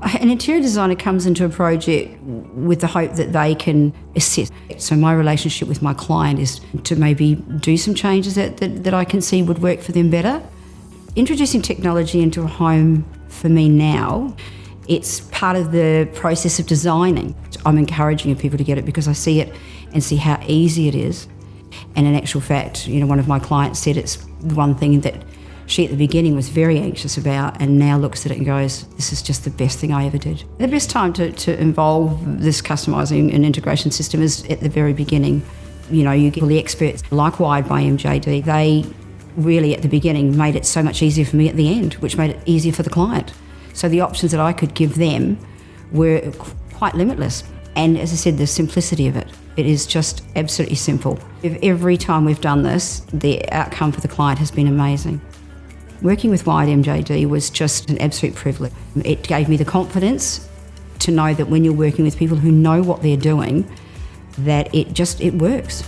An interior designer comes into a project with the hope that they can assist. So my relationship with my client is to maybe do some changes that I can see would work for them better. Introducing technology into a home for me now, it's part of the process of designing. I'm encouraging people to get it because I see it and see how easy it is. And in actual fact, one of my clients said it's one thing that she at the beginning was very anxious about and now looks at it and goes, this is just the best thing I ever did. The best time to involve this customising and integration system is at the very beginning. You get all the experts like Wired by MJD. They really at the beginning made it so much easier for me at the end, which made it easier for the client. So the options that I could give them were quite limitless. And as I said, the simplicity of it. It is just absolutely simple. Every time we've done this, the outcome for the client has been amazing. Working with Wired MJD was just an absolute privilege. It gave me the confidence to know that when you're working with people who know what they're doing, that it works.